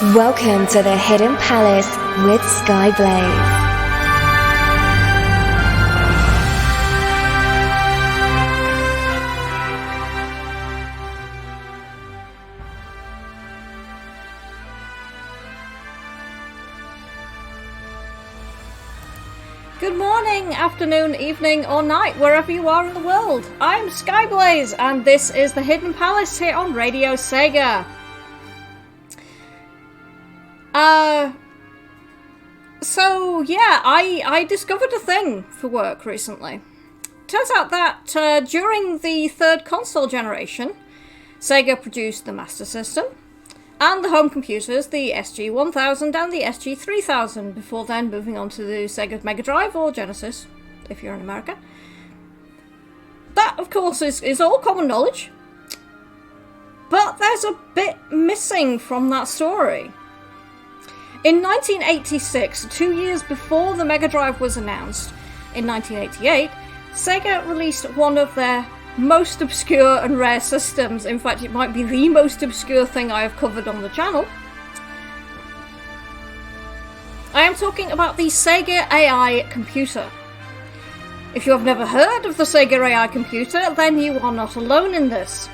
Welcome to the Hidden Palace with Skyblaze. Good morning, afternoon, evening, or night, wherever you are in the world. I'm Skyblaze, and this is the Hidden Palace here on Radio SEGA. I discovered a thing for work recently. Turns out that during the third console generation, SEGA produced the Master System and the home computers, the SG-1000 and the SG-3000, before then moving on to the Sega Mega Drive or Genesis, if you're in America. That, of course, is all common knowledge, but there's a bit missing from that story. In 1986, 2 years before the Mega Drive was announced, in 1988, Sega released one of their most obscure and rare systems. In fact, it might be the most obscure thing I have covered on the channel. I am talking about the Sega AI computer. If you have never heard of the Sega AI computer, then you are not alone in this.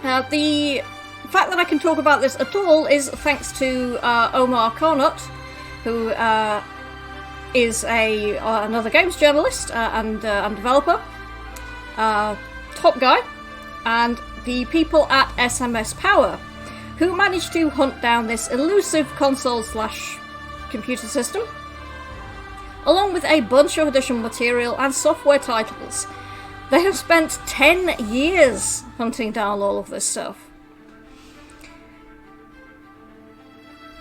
The fact that I can talk about this at all is thanks to Omar, who is another games journalist and developer. Top guy, and the people at SMS Power, who managed to hunt down this elusive console/computer system, along with a bunch of additional material and software titles. They have spent 10 years hunting down all of this stuff.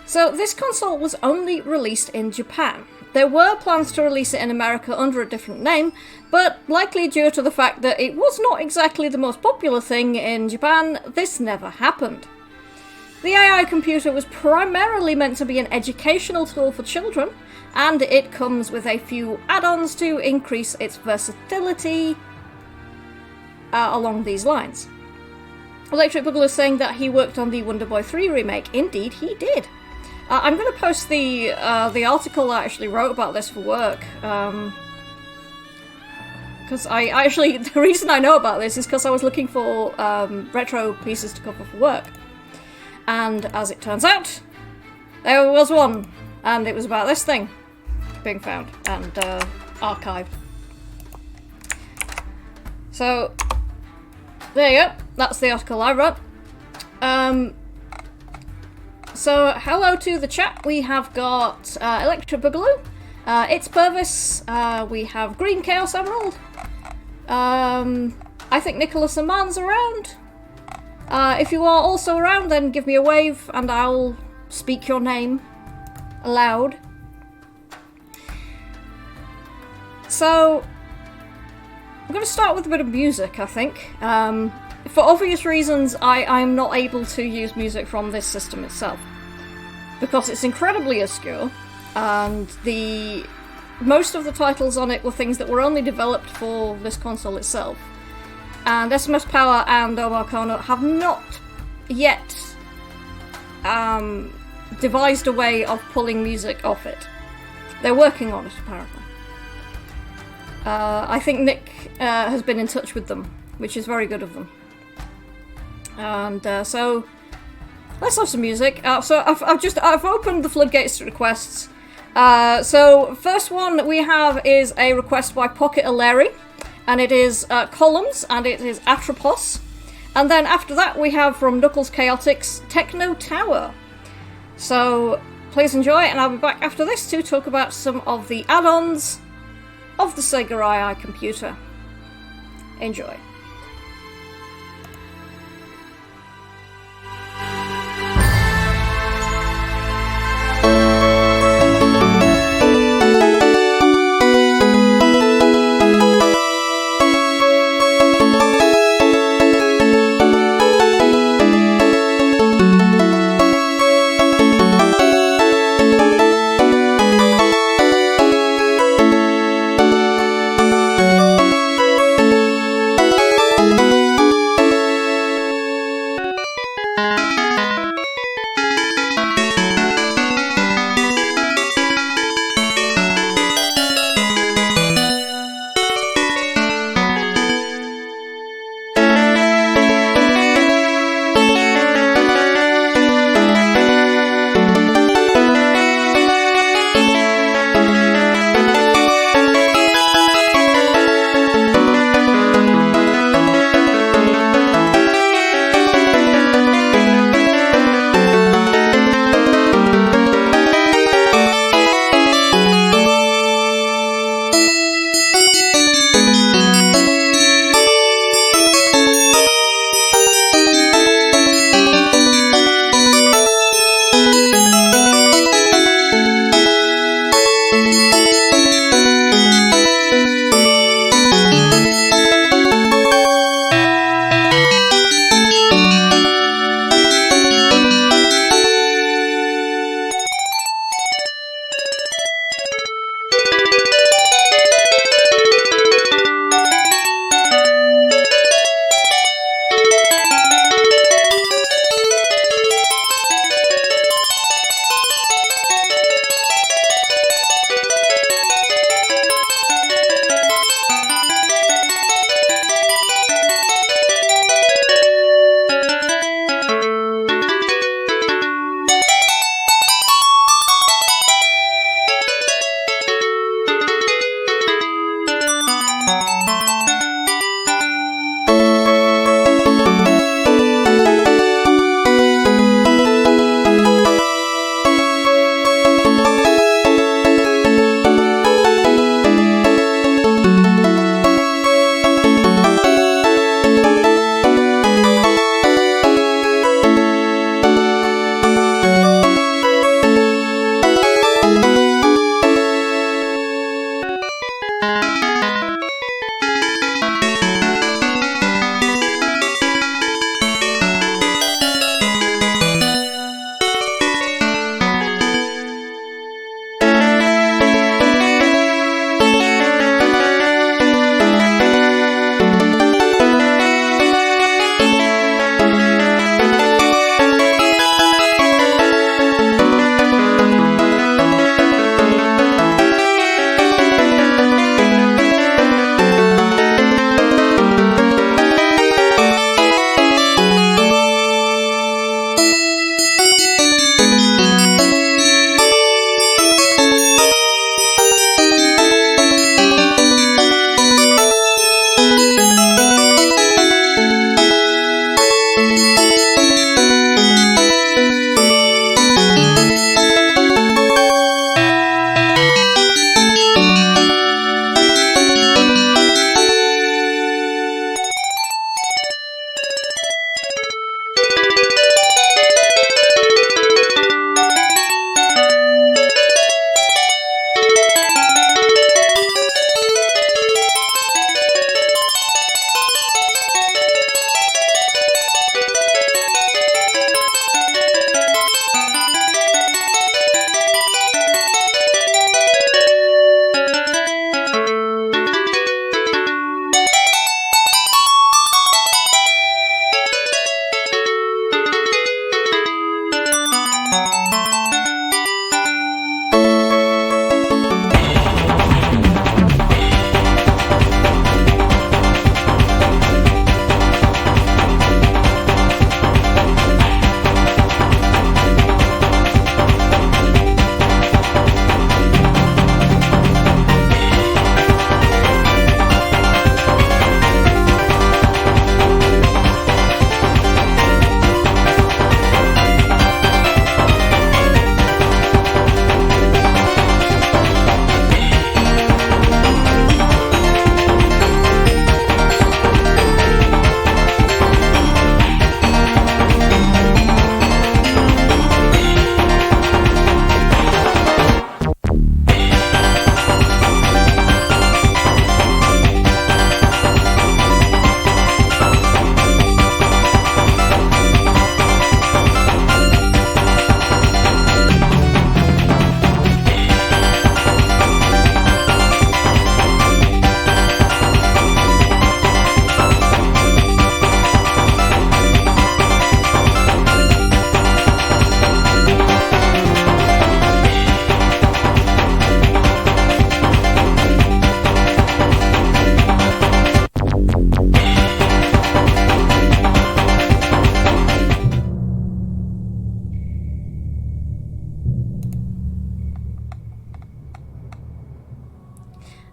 So this console was only released in Japan. There were plans to release it in America under a different name, but likely due to the fact that it was not exactly the most popular thing in Japan, this never happened. The AI computer was primarily meant to be an educational tool for children, and it comes with a few add-ons to increase its versatility along these lines. Electric Boogaloo is saying that he worked on the Wonder Boy 3 remake. Indeed, he did. I'm going to post the article I actually wrote about this for work, because the reason I know about this is because I was looking for retro pieces to cover for work, and as it turns out, there was one, and it was about this thing being found and archived. So there you go, that's the article I wrote. So, hello to the chat. We have got Electric Boogaloo, It's Purvis, we have Green Chaos Emerald, I think Nicholas and Man's around. If you are also around, then give me a wave and I'll speak your name aloud. So, I'm going to start with a bit of music, I think. For obvious reasons, I'm not able to use music from this system itself, because it's incredibly obscure, and most of the titles on it were things that were only developed for this console itself. And SMS Power and Omar Kono have not yet devised a way of pulling music off it. They're working on it, apparently. I think Nick has been in touch with them, which is very good of them. And so let's have some music. So I've opened the floodgates to requests. So first one we have is a request by Pocket Aleri, and it is Columns, and it is Atropos. And then after that we have from Knuckles Chaotix, Techno Tower. So please enjoy, and I'll be back after this to talk about some of the add-ons of the Sega AI computer. Enjoy.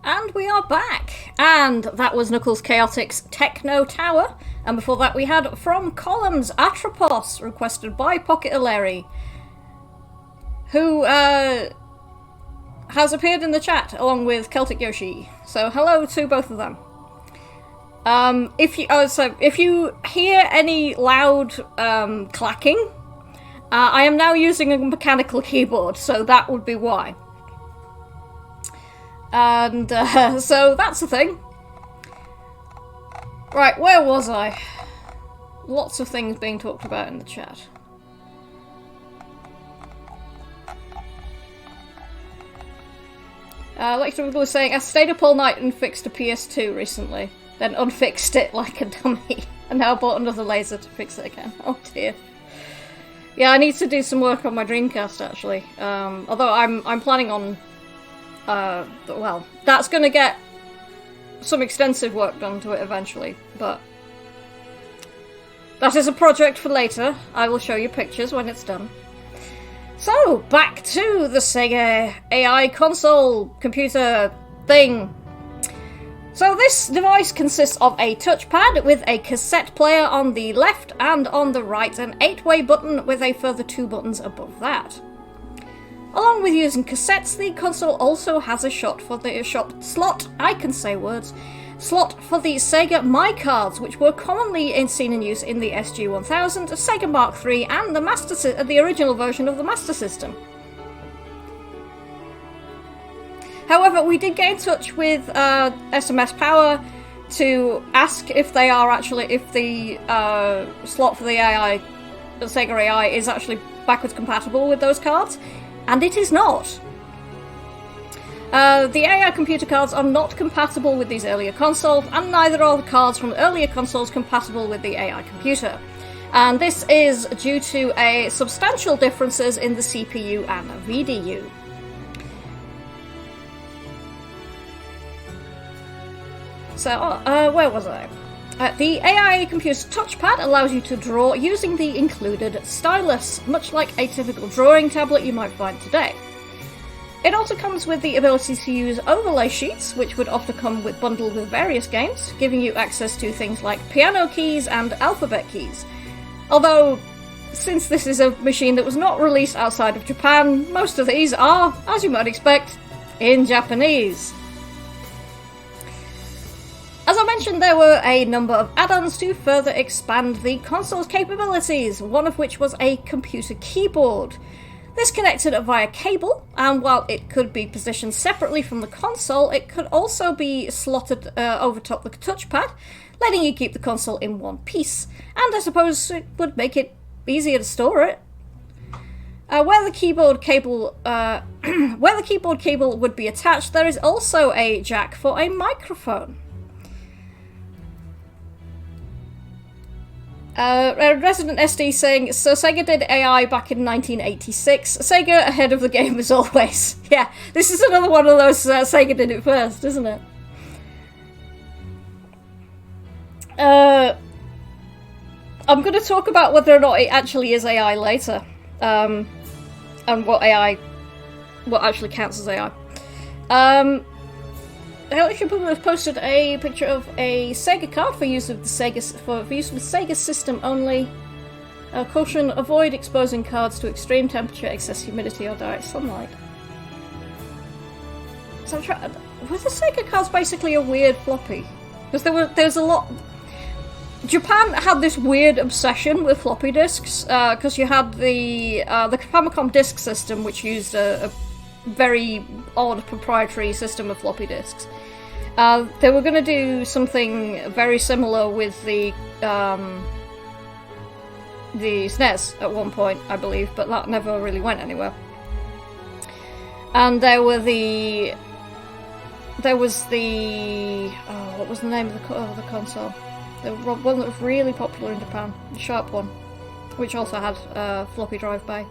And we are back! And that was Knuckles Chaotix's Techno Tower. And before that we had From Columns Atropos, requested by Pocket Aleri, who has appeared in the chat along with Celtic Yoshi. So hello to both of them. If you hear any loud clacking, I am now using a mechanical keyboard, so that would be why. And so that's the thing. Right, where was I? Lots of things being talked about in the chat. Like some people were saying, I stayed up all night and fixed a PS2 recently, then unfixed it like a dummy, and now bought another laser to fix it again. Oh dear. Yeah, I need to do some work on my Dreamcast actually. Although I'm planning on, well, that's going to get some extensive work done to it eventually, but that is a project for later. I will show you pictures when it's done. So, back to the Sega AI console computer thing. So this device consists of a touchpad with a cassette player on the left and on the right, an 8-way button with a further 2 buttons above that. Along with using cassettes, the console also has a slot for the Sega My Cards, which were commonly seen in use in the SG-1000, Sega Mark III, and the original version of the Master System. However, we did get in touch with SMS Power to ask if they are actually, if the slot for the Sega AI is actually backwards compatible with those cards, and it is not. The AI computer cards are not compatible with these earlier consoles, and neither are the cards from earlier consoles compatible with the AI computer. And this is due to substantial differences in the CPU and VDU. So, where was I? The AI computer's touchpad allows you to draw using the included stylus, much like a typical drawing tablet you might find today. It also comes with the ability to use overlay sheets, which would often come bundled with various games, giving you access to things like piano keys and alphabet keys. Although, since this is a machine that was not released outside of Japan, most of these are, as you might expect, in Japanese. As I mentioned, there were a number of add-ons to further expand the console's capabilities, one of which was a computer keyboard. This connected via cable, and while it could be positioned separately from the console, it could also be slotted over top the touchpad, letting you keep the console in one piece, and I suppose it would make it easier to store it. Where the keyboard cable would be attached, there is also a jack for a microphone. Resident SD saying, so Sega did AI back in 1986. Sega ahead of the game as always. Yeah, this is another one of those Sega did it first, isn't it? I'm going to talk about whether or not it actually is AI later, and what actually counts as AI. People have posted a picture of a Sega card for use with the Sega system only. Caution: avoid exposing cards to extreme temperature, excess humidity, or direct sunlight. So were the Sega cards basically a weird floppy? Because there's a lot. Japan had this weird obsession with floppy disks, because you had the Famicom disk system, which used a very odd proprietary system of floppy disks. They were going to do something very similar with the SNES at one point, I believe, but that never really went anywhere. And there was the what was the name of the console? The one that was really popular in Japan, the Sharp one, which also had floppy drive bay.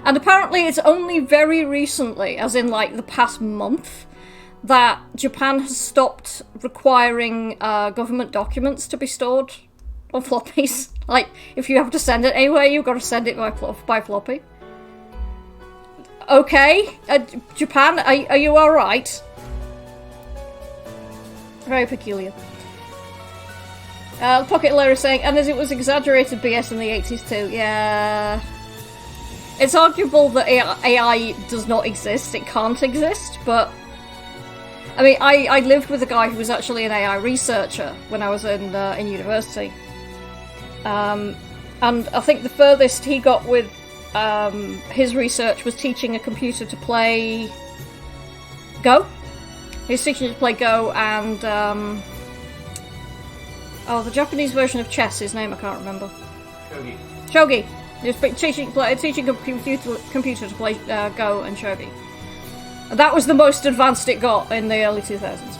And apparently it's only very recently, as in like the past month, that Japan has stopped requiring government documents to be stored on floppies. Like, if you have to send it anywhere, you've got to send it by floppy. Okay, Japan, are you alright? Very peculiar. Pocket Lair is saying, and as it was exaggerated BS in the 80s too. Yeah. It's arguable that AI does not exist. It can't exist, but... I mean, I lived with a guy who was actually an AI researcher when I was in university. And I think the furthest he got with his research was teaching a computer to play Go. He was teaching it to play Go and... the Japanese version of chess, his name I can't remember. Shogi. He was teaching a computer to play Go and Shogi. And that was the most advanced it got in the early 2000s.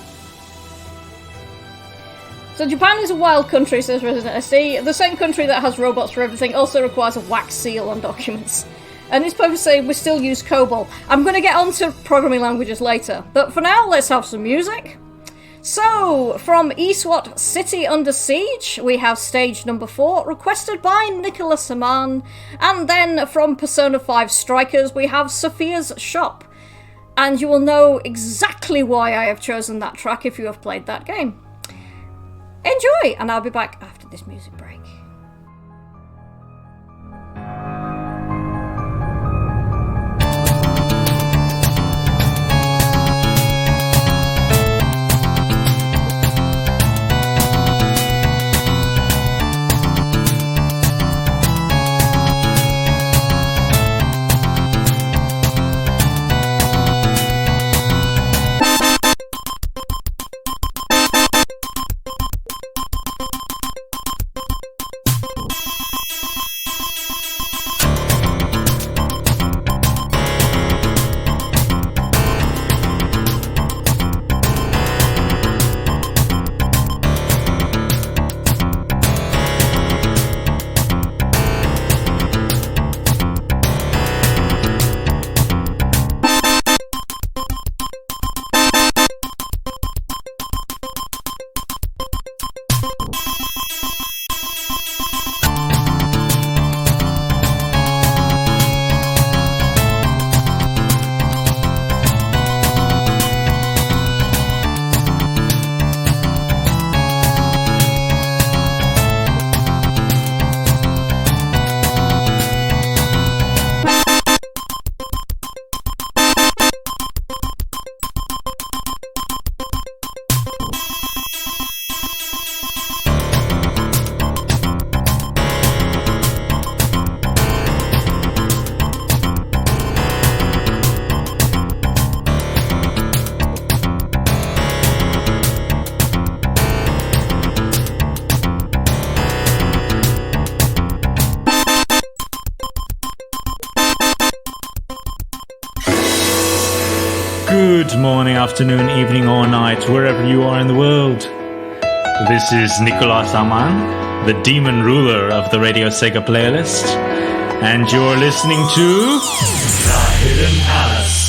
So Japan is a wild country, says Resident SD. The same country that has robots for everything also requires a wax seal on documents. And these people say we still use COBOL. I'm going to get onto programming languages later. But for now, let's have some music. So, from eSWAT City Under Siege, we have stage number 4, requested by Nicholas Haman. And then from Persona 5 Strikers, we have Sophia's Shop. And you will know exactly why I have chosen that track if you have played that game. Enjoy, and I'll be back after this music break. Good morning, afternoon, evening, or night, wherever you are in the world. This is Nicolas Aman, the demon ruler of the Radio Sega playlist, and you're listening to The Hidden Palace.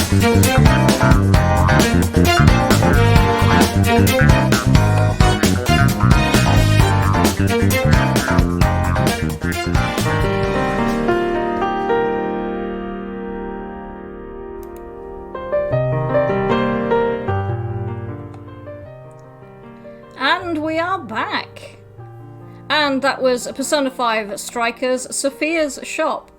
And we are back. And that was Persona 5 Strikers Sophia's Shop.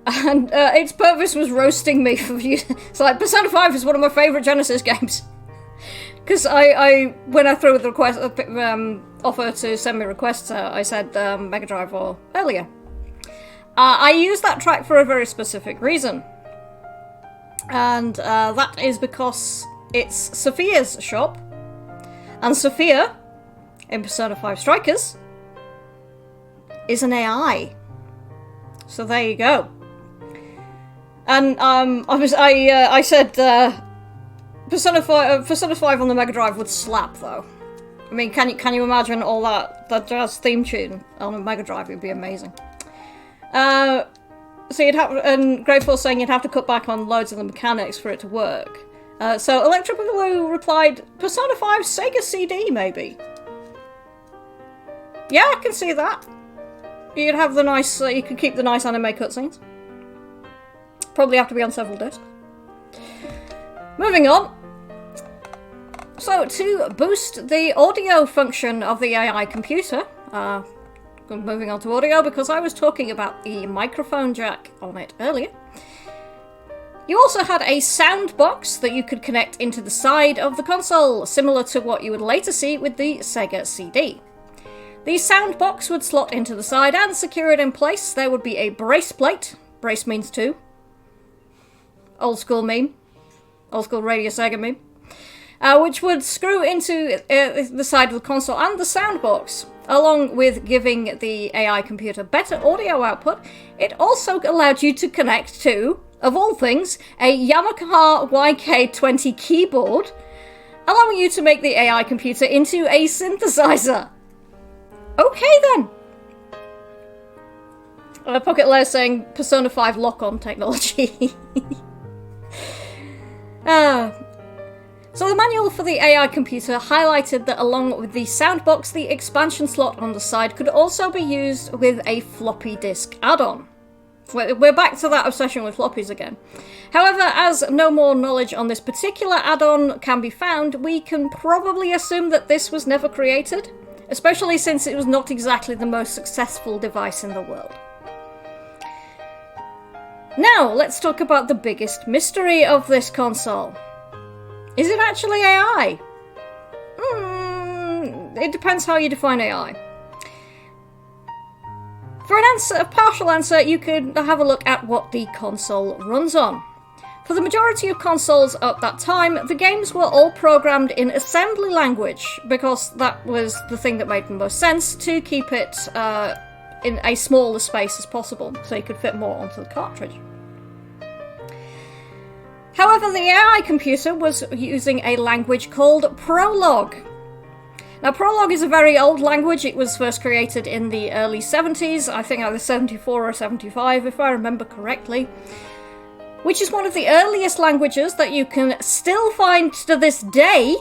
And its purpose was roasting me for you. It's like, Persona 5 is one of my favourite Genesis games. Because when I threw the request, offer to send me requests, I said Mega Drive or earlier. I used that track for a very specific reason. And that is because it's Sophia's shop. And Sophia, in Persona 5 Strikers, is an AI. So there you go. And I said Persona 5 on the Mega Drive would slap though. I mean, can you imagine all that jazz theme tune on a Mega Drive? It'd be amazing. So you'd have, and Grateful saying you'd have to cut back on loads of the mechanics for it to work. So Electric Boogaloo replied, Persona 5 Sega CD maybe. Yeah, I can see that. You'd have the nice, you could keep the nice anime cutscenes. Probably have to be on several discs. Moving on. So, to boost the audio function of the AI computer, moving on to audio because I was talking about the microphone jack on it earlier. You also had a sound box that you could connect into the side of the console, similar to what you would later see with the Sega CD. The sound box would slot into the side and secure it in place. There would be a brace plate. Brace means two. Old school meme. Old school Radio Sega meme. Which would screw into the side of the console and the sound box. Along with giving the AI computer better audio output, it also allowed you to connect to, of all things, a Yamaha YK20 keyboard, allowing you to make the AI computer into a synthesizer. Okay then. Pocket Lair saying Persona 5 lock-on technology. So the manual for the AI computer highlighted that along with the soundbox, the expansion slot on the side could also be used with a floppy disk add-on. We're back to that obsession with floppies again. However, as no more knowledge on this particular add-on can be found, we can probably assume that this was never created, especially since it was not exactly the most successful device in the world. Now, let's talk about the biggest mystery of this console. Is it actually AI? It depends how you define AI. For a partial answer, you could have a look at what the console runs on. For the majority of consoles at that time, the games were all programmed in assembly language, because that was the thing that made the most sense to keep it in a smaller space as possible, so you could fit more onto the cartridge. However, the AI computer was using a language called Prolog. Now, Prolog is a very old language. It was first created in the early 70s, I think either 74 or 75, if I remember correctly, which is one of the earliest languages that you can still find to this day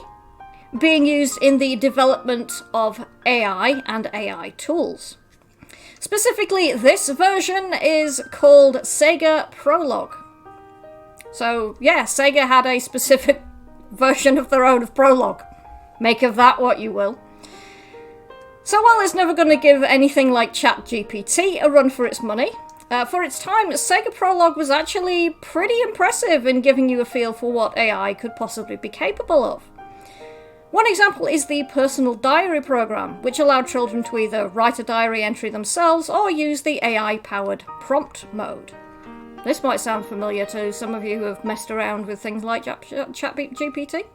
being used in the development of AI and AI tools. Specifically, this version is called Sega Prolog. So, yeah, Sega had a specific version of their own of Prolog. Make of that what you will. So while it's never going to give anything like ChatGPT a run for its money, for its time, Sega Prolog was actually pretty impressive in giving you a feel for what AI could possibly be capable of. One example is the personal diary program, which allowed children to either write a diary entry themselves or use the AI-powered prompt mode. This might sound familiar to some of you who have messed around with things like ChatGPT.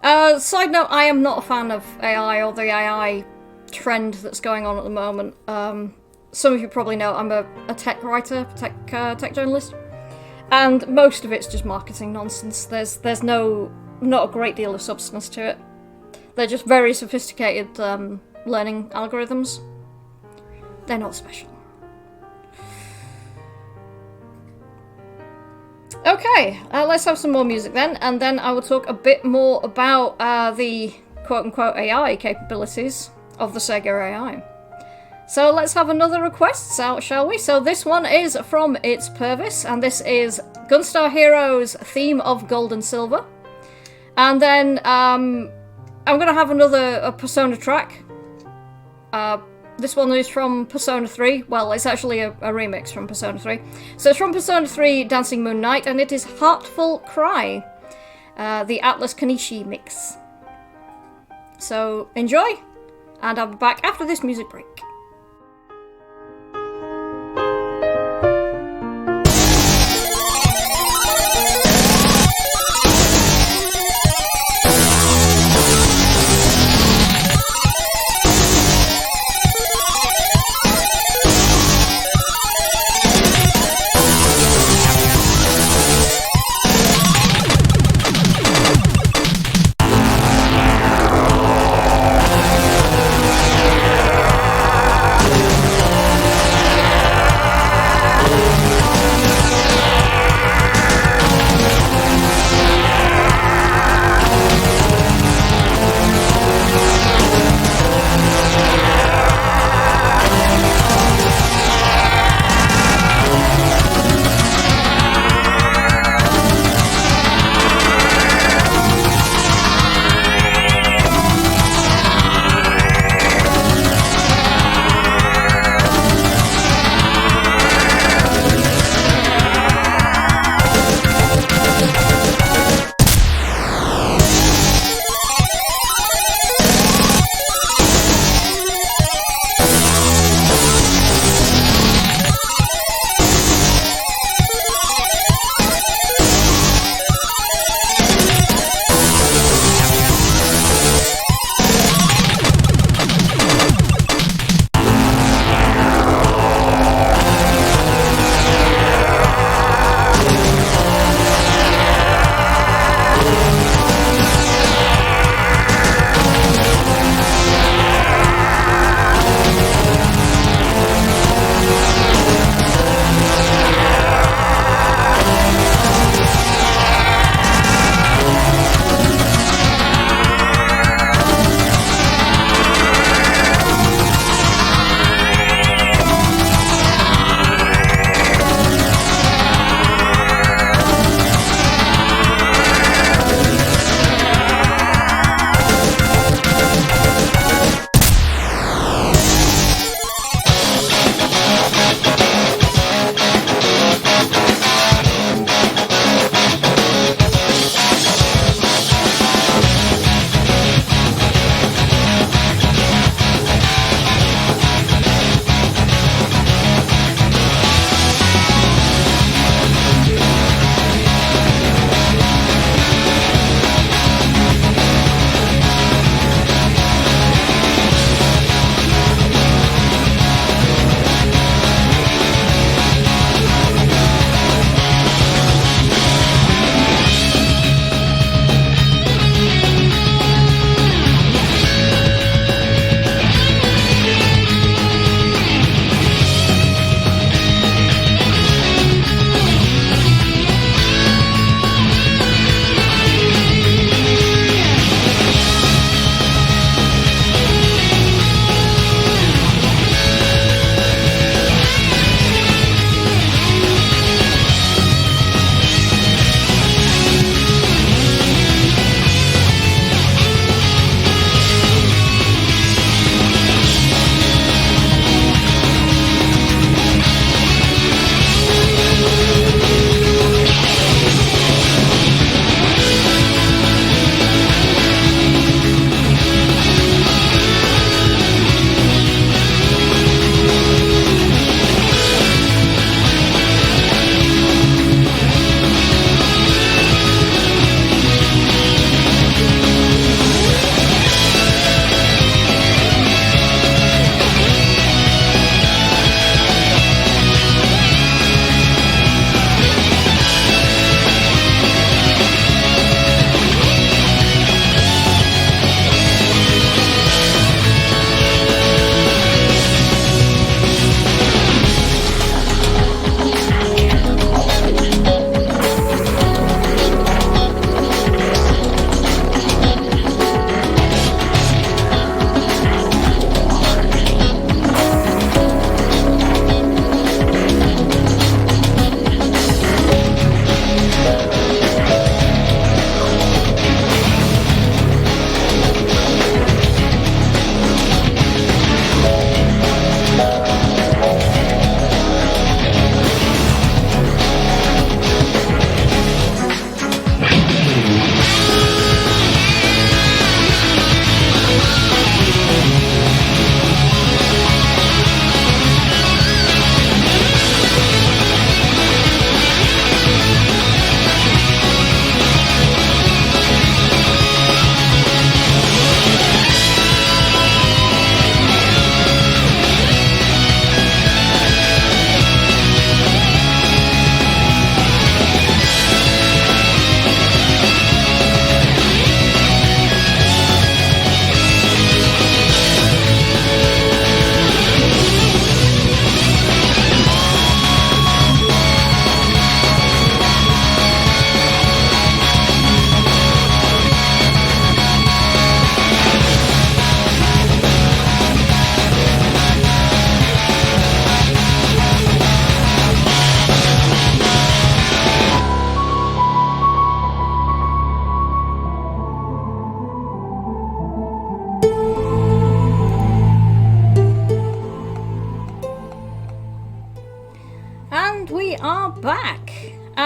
Side note, I am not a fan of AI or the AI trend that's going on at the moment. Some of you probably know I'm a tech writer, tech journalist, and most of it's just marketing nonsense. There's not a great deal of substance to it. They're just very sophisticated learning algorithms. They're not special. Okay, let's have some more music then, and then I will talk a bit more about the quote-unquote AI capabilities of the SEGA AI. So let's have another request out, shall we? So this one is from It's Purvis, and this is Gunstar Heroes theme of Gold and Silver. And then I'm going to have a Persona track. This one is from Persona 3. Well, it's actually a remix from Persona 3. So it's from Persona 3 Dancing Moon Night, and it is Heartful Cry, the Atlas Kanishi mix. So enjoy, and I'll be back after this music break.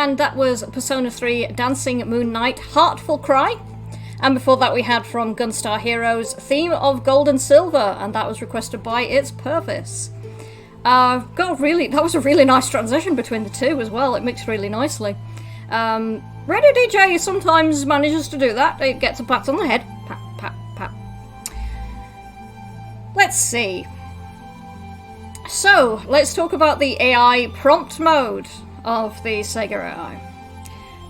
and that was Persona 3 Dancing Moon Knight Heartful Cry. And before that we had from Gunstar Heroes Theme of Gold and Silver, and that was requested by It's Purpose. God, really, that was a really nice transition between the two as well. It mixed really nicely. Radio DJ sometimes manages to do that. It gets a pat on the head. Pat, pat, pat. Let's see. So, let's talk about the AI prompt mode of the Sega AI.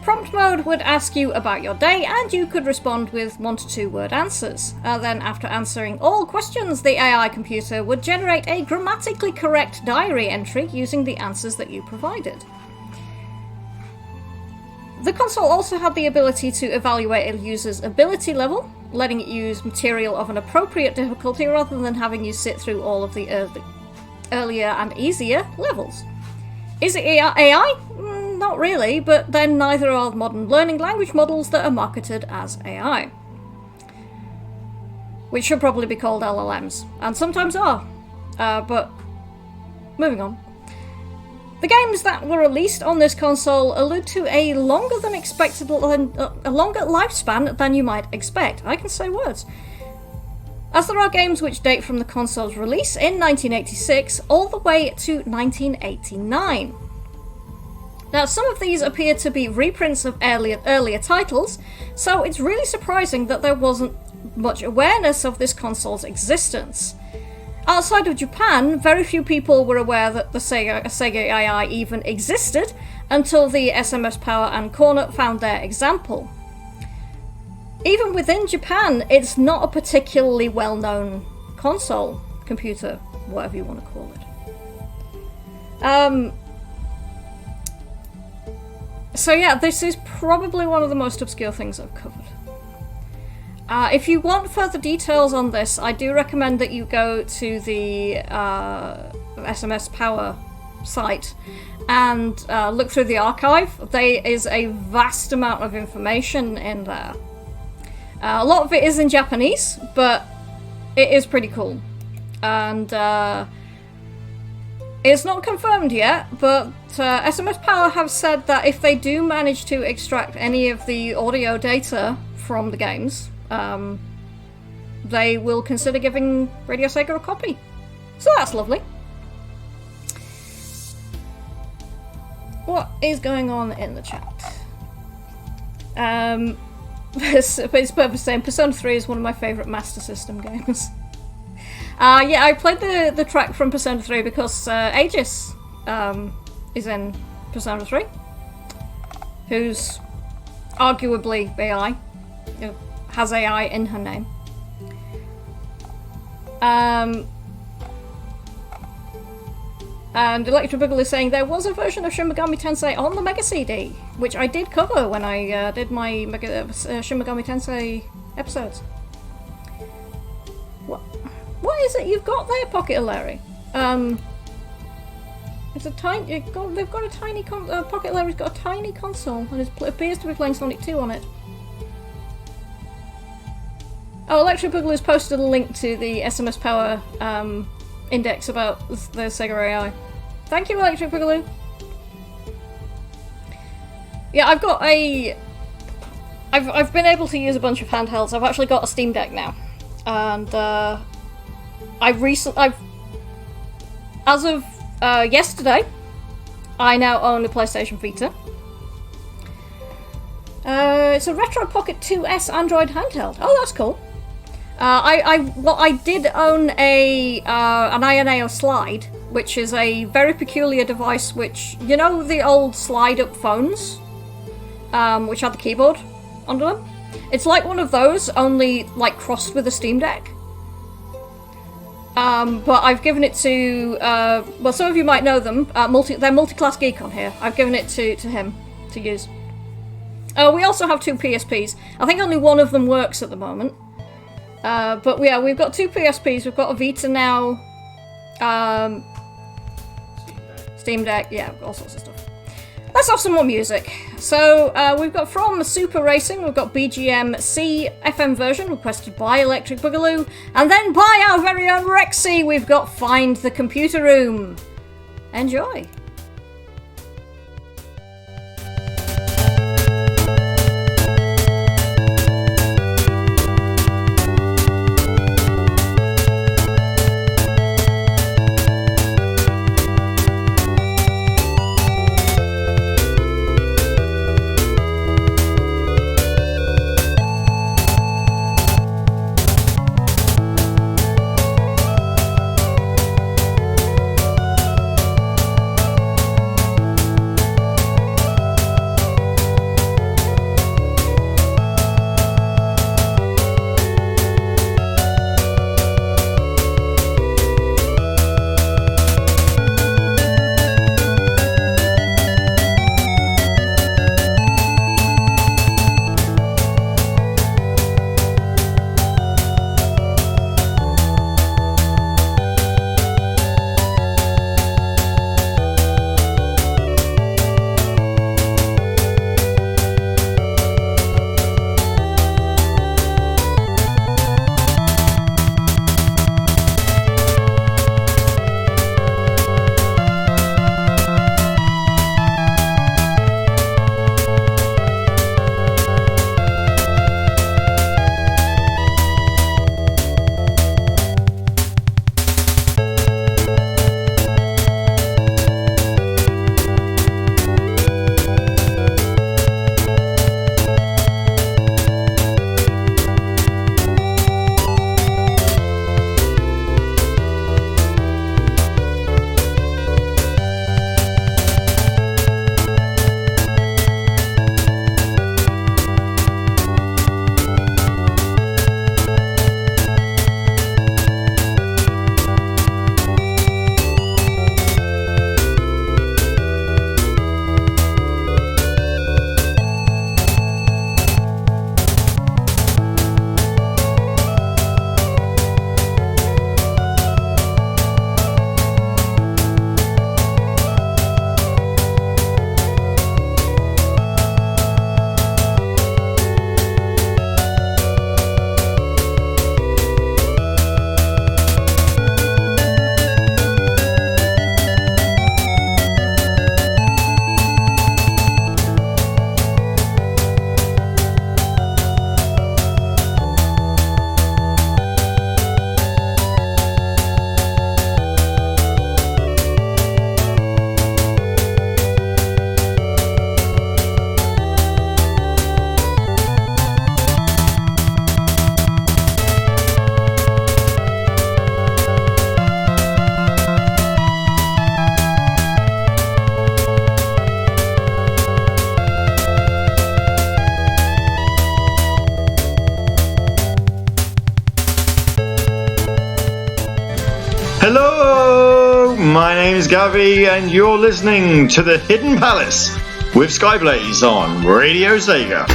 Prompt mode would ask you about your day, and you could respond with 1 to 2 word answers. Then, after answering all questions, the AI computer would generate a grammatically correct diary entry using the answers that you provided. The console also had the ability to evaluate a user's ability level, letting it use material of an appropriate difficulty rather than having you sit through all of the earlier and easier levels. Is it AI? Not really, but then neither are modern learning language models that are marketed as AI. Which should probably be called LLMs, and sometimes are. But moving on. The games that were released on this console allude to a longer lifespan than you might expect. I can say words. As there are games which date from the console's release in 1986 all the way to 1989. Now, some of these appear to be reprints of earlier titles, so it's really surprising that there wasn't much awareness of this console's existence. Outside of Japan, very few people were aware that the Sega AI even existed until the SMS Power and Cornet found their example. Even within Japan, it's not a particularly well-known console, computer, whatever you want to call it. So yeah, this is probably one of the most obscure things I've covered. If you want further details on this, I do recommend that you go to the SMS Power site and look through the archive. There is a vast amount of information in there. A lot of it is in Japanese, but it is pretty cool. And it's not confirmed yet, but SMS Power have said that if they do manage to extract any of the audio data from the games, they will consider giving Radio Sega a copy. So that's lovely. What is going on in the chat? It's purpose saying Persona 3 is one of my favourite Master System games. Yeah, I played the track from Persona 3 because Aegis is in Persona 3, who's arguably AI, has AI in her name. And Electro Boogle is saying there was a version of Shin Megami Tensei on the Mega CD, which I did cover when I did my Shin Megami Tensei episodes. What is it you've got there, Pocket Larry? It's a tiny. They've got a tiny. Pocket Larry's got a tiny console, and it appears to be playing Sonic 2 on it. Oh, Electro Boogle has posted a link to the SMS Power index about the Sega AI. Thank you, Electric Boogaloo. Yeah, I've got a... I've been able to use a bunch of handhelds. I've actually got a Steam Deck now. And as of yesterday, I now own a PlayStation Vita. It's a Retro Pocket 2S Android handheld. Oh, that's cool. I did own an INAO slide, which is a very peculiar device which, you know the old slide-up phones, which had the keyboard under them? It's like one of those, only like crossed with a Steam Deck. But I've given it to, well, some of you might know them, they're Multi-Class Geek on here. I've given it to him to use. We also have 2 PSPs. I think only one of them works at the moment. But yeah, we've got 2 PSPs, we've got a Vita now, Steam Deck, yeah, all sorts of stuff. Let's have some more music. So, we've got from Super Racing, we've got BGM C FM version, requested by Electric Boogaloo, and then by our very own Rexy, we've got Find the Computer Room. Enjoy! Hello, my name is Gavi, and you're listening to The Hidden Palace with Skyblaze on Radio Sega.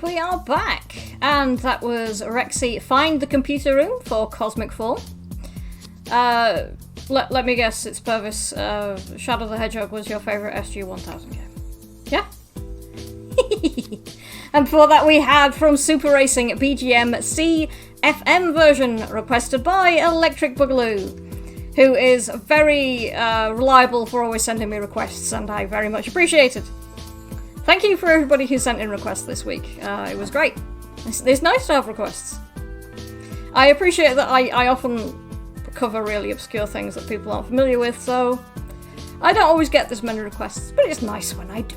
we are back. And that was Rexy Find the Computer Room for Cosmic Fall. Let me guess, it's Purvis. Shadow the Hedgehog was your favourite SG-1000 game. Yeah? And before that we had from Super Racing BGM C FM version requested by Electric Boogaloo, who is very reliable for always sending me requests, and I very much appreciate it. Thank you for everybody who sent in requests this week. It was great. It's nice to have requests. I appreciate that I often cover really obscure things that people aren't familiar with, so I don't always get this many requests, but it's nice when I do.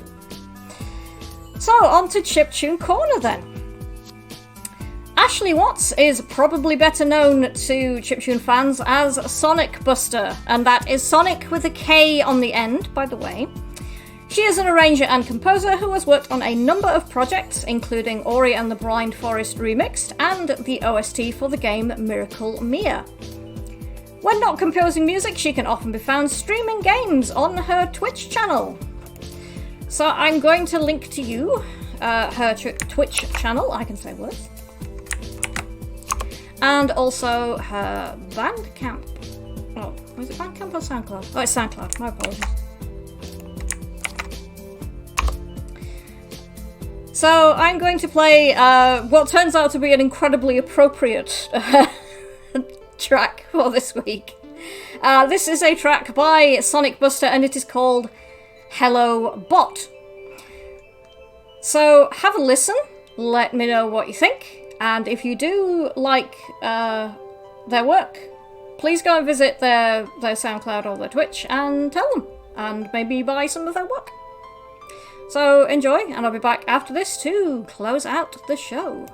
So, on to Chiptune Corner then. Ashley Watts is probably better known to chiptune fans as Sonic Buster, and that is Sonic with a K on the end, by the way. She is an arranger and composer who has worked on a number of projects, including Ori and the Blind Forest Remixed and the OST for the game Miracle Mia. When not composing music, she can often be found streaming games on her Twitch channel. So I'm going to link to you her Twitch channel, I can say words, and also her Bandcamp. Oh, was it Bandcamp or SoundCloud? Oh, it's SoundCloud, my apologies. So I'm going to play what turns out to be an incredibly appropriate track for this week. This is a track by Sonic Buster and it is called Hello Bot. So have a listen, let me know what you think, and if you do like their work, please go and visit their SoundCloud or their Twitch and tell them, and maybe buy some of their work. So enjoy, and I'll be back after this to close out the show.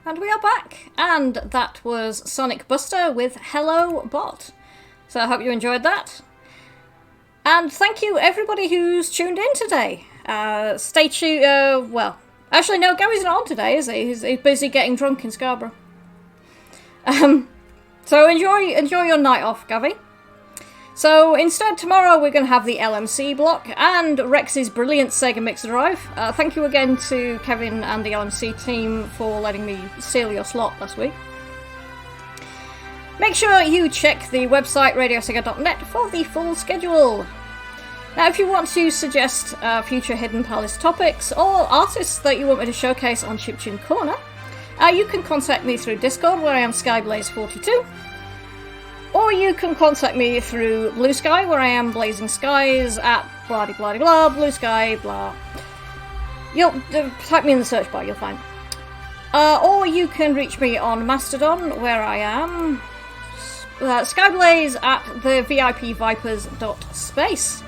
And we are back, and that was Sonic Buster with Hello Bot. So I hope you enjoyed that. And thank you everybody who's tuned in today. Stay tuned, well, actually no, Gary's not on today, is he? He's busy getting drunk in Scarborough. So enjoy your night off, Gavi. So instead, tomorrow we're going to have the LMC block and Rex's brilliant Sega Mixer Drive. Thank you again to Kevin and the LMC team for letting me steal your slot last week. Make sure you check the website radiosega.net for the full schedule. Now, if you want to suggest future Hidden Palace topics or artists that you want me to showcase on Chiptune Corner, you can contact me through Discord, where I am Skyblaze42. Or you can contact me through Blue Sky, where I am Blazing Skies at blah blah blah Blue Sky blah. You'll type me in the search bar, you'll find. Or you can reach me on Mastodon, where I am Skyblaze at the VIPVipers.space.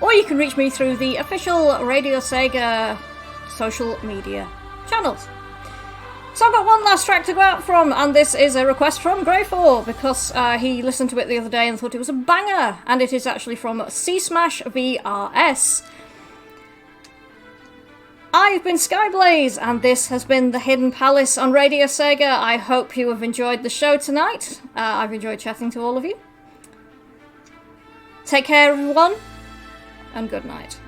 Or you can reach me through the official Radio Sega social media channels. So I've got one last track to go out from, and this is a request from Grey4, because he listened to it the other day and thought it was a banger, and it is actually from C-Smash VRS. I've been Skyblaze, and this has been The Hidden Palace on Radio Sega. I hope you have enjoyed the show tonight. I've enjoyed chatting to all of you. Take care, everyone, and good night.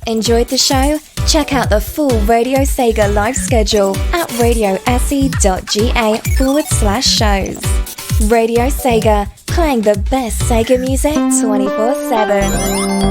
Enjoyed the show? Check out the full Radio Sega live schedule at radiose.ga/shows. Radio Sega, playing the best Sega music 24/7.